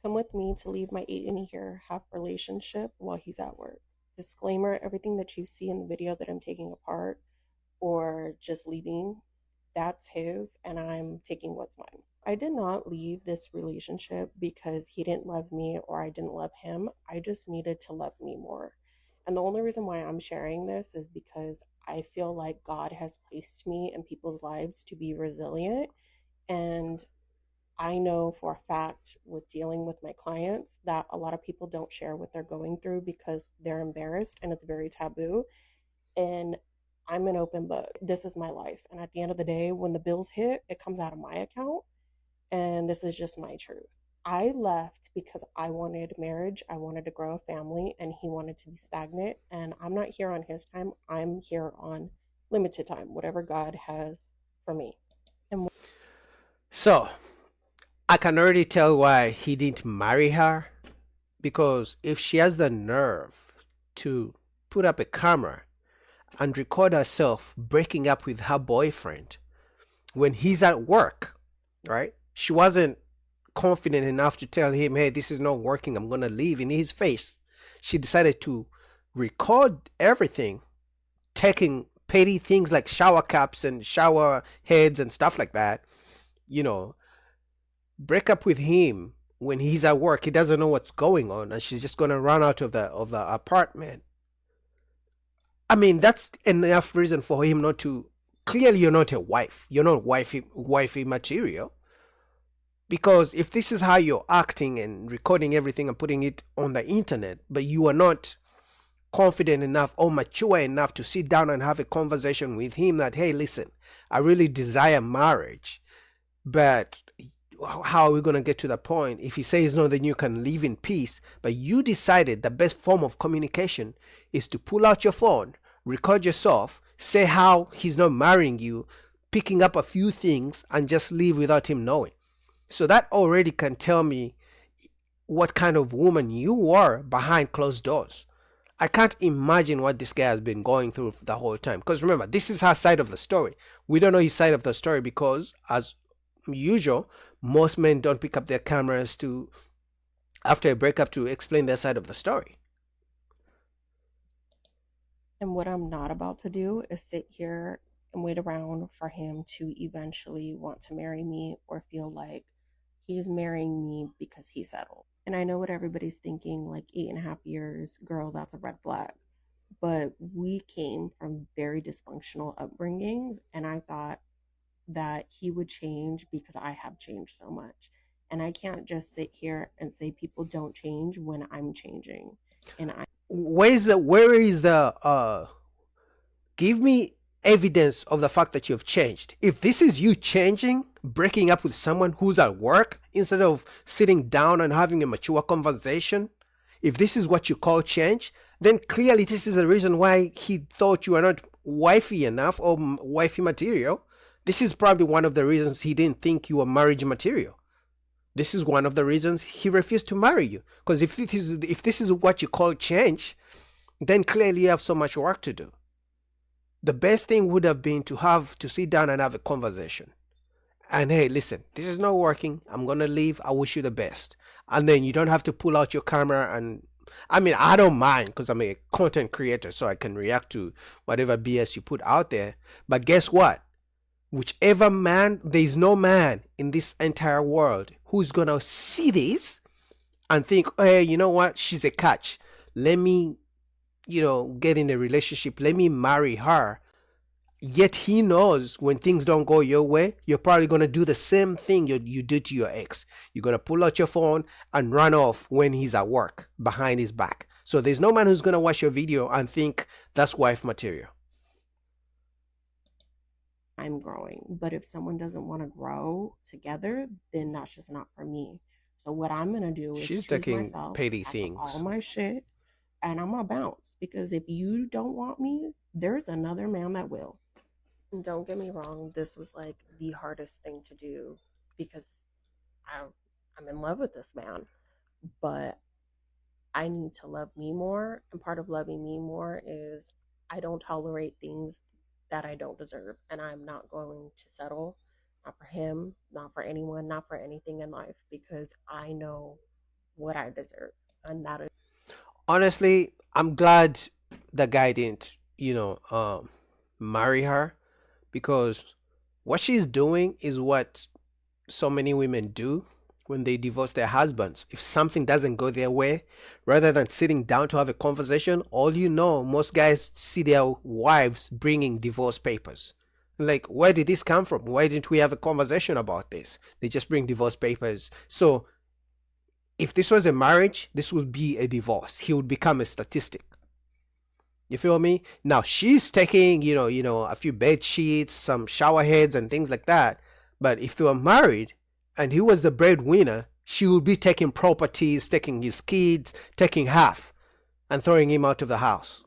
come with me to leave my 8.5-year relationship while he's at work. Disclaimer, everything that you see in the video that I'm taking apart or just leaving, that's his, and I'm taking what's mine. I did not leave this relationship because he didn't love me or I didn't love him. I just needed to love me more. And the only reason why I'm sharing this is because I feel like God has placed me in people's lives to be resilient. And I know for a fact with dealing with my clients that a lot of people don't share what they're going through because they're embarrassed and it's very taboo. And I'm an open book. This is my life. And at the end of the day, when the bills hit, it comes out of my account. And this is just my truth. I left because I wanted marriage, I wanted to grow a family, and he wanted to be stagnant. And I'm not here on his time, I'm here on limited time, whatever God has for me. And So I can already tell why he didn't marry her, because if she has the nerve to put up a camera and record herself breaking up with her boyfriend when he's at work, right? She wasn't confident enough to tell him, hey, this is not working, I'm going to leave in his face. She decided to record everything, taking petty things like shower caps and shower heads and stuff like that, you know, break up with him when he's at work. He doesn't know what's going on, and she's just going to run out of the apartment. I mean, that's enough reason for him not to. Clearly, you're not a wife. You're not wifey material. Because if this is how you're acting and recording everything and putting it on the internet, but you are not confident enough or mature enough to sit down and have a conversation with him that, hey, listen, I really desire marriage, but how are we going to get to the point? If he says no, then you can live in peace. But you decided the best form of communication is to pull out your phone, record yourself, say how he's not marrying you, picking up a few things, and just leave without him knowing. So that already can tell me what kind of woman you are behind closed doors. I can't imagine what this guy has been going through the whole time. Because remember, this is her side of the story. We don't know his side of the story because, as usual, most men don't pick up their cameras to, after a breakup, to explain their side of the story. what I'm not about to do is sit here and wait around for him to eventually want to marry me or feel like he's marrying me because he settled. And I know what everybody's thinking, like 8.5 years, girl, that's a red flag. But we came from very dysfunctional upbringings, and I thought that he would change because I have changed so much. And I can't just sit here and say people don't change when I'm changing. And I Where is the give me evidence of the fact that you've changed. If this is you changing, breaking up with someone who's at work instead of sitting down and having a mature conversation, if this is what you call change, then clearly this is the reason why he thought you were not wifey enough or wifey material. This is probably one of the reasons he didn't think you were marriage material. This is one of the reasons he refused to marry you. Because if this is what you call change, then clearly you have so much work to do. The best thing would have been to have to sit down and have a conversation. And hey, listen, this is not working. I'm gonna leave. I wish you the best. And then you don't have to pull out your camera and I mean, I don't mind because I'm a content creator, so I can react to whatever BS you put out there. But guess what? Whichever man, there is no man in this entire world who's gonna see this and think, oh, hey, you know what? She's a catch. Let me, get in a relationship. Let me marry her. Yet he knows when things don't go your way, you're probably going to do the same thing you did to your ex. You're going to pull out your phone and run off when he's at work behind his back. So there's no man who's going to watch your video and think that's wife material. I'm growing. But if someone doesn't want to grow together, then that's just not for me. So what I'm gonna do is She's choose taking myself, petty pack up all things. my shit, and I'm gonna bounce. Because if you don't want me, there's another man that will. Don't get me wrong, this was like the hardest thing to do because I I'm in love with this man, but I need to love me more, and part of loving me more is I don't tolerate things that I don't deserve, and I'm not going to settle, not for him, not for anyone, not for anything in life, because I know what I deserve. And that is Honestly, I'm glad the guy didn't, marry her, because what she's doing is what so many women do when they divorce their husbands. If something doesn't go their way, rather than sitting down to have a conversation, most guys see their wives bringing divorce papers. Like, where did this come from? Why didn't we have a conversation about this? They just bring divorce papers. So if this was a marriage, this would be a divorce. He would become a statistic. You feel me? Now she's taking, a few bed sheets, some shower heads, and things like that. But if they were married and he was the breadwinner, she would be taking properties, taking his kids, taking half, and throwing him out of the house.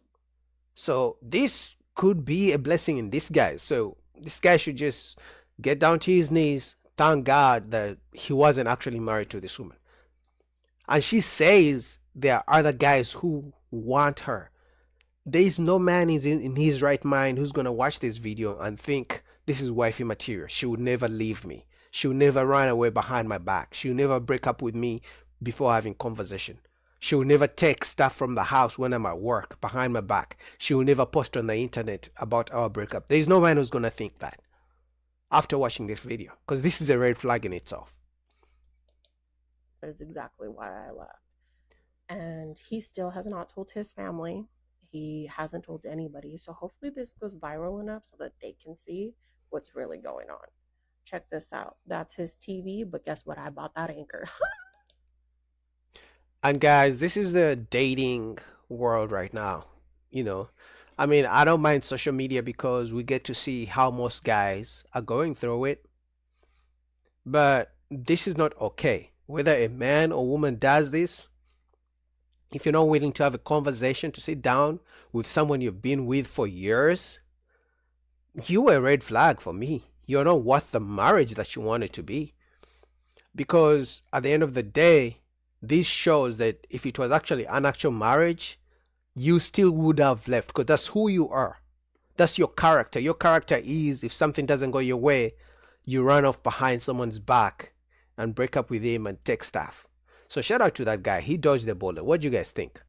So this could be a blessing in disguise. So this guy should just get down to his knees, thank God that he wasn't actually married to this woman. And she says there are other guys who want her. There is no man in his right mind who's going to watch this video and think this is wifey material. She would never leave me. She would never run away behind my back. She would never break up with me before having conversation. She will never take stuff from the house when I'm at work behind my back. She will never post on the internet about our breakup. There is no man who's going to think that after watching this video, because this is a red flag in itself. exactly why I left. And he still has not told his family. He hasn't told anybody. So hopefully this goes viral enough so that they can see what's really going on. Check this out. That's his TV, but guess what? I bought that anchor. And guys, this is the dating world right now. You know, I don't mind social media because we get to see how most guys are going through it. But this is not okay. Whether a man or woman does this, if you're not willing to have a conversation, to sit down with someone you've been with for years, you are a red flag for me. You're not worth the marriage that you want it to be. Because at the end of the day, this shows that if it was actually an actual marriage, you still would have left, because that's who you are. That's your character. Your character is, if something doesn't go your way, you run off behind someone's back and break up with him and take stuff. So shout out to that guy. He dodged the bullet. What do you guys think?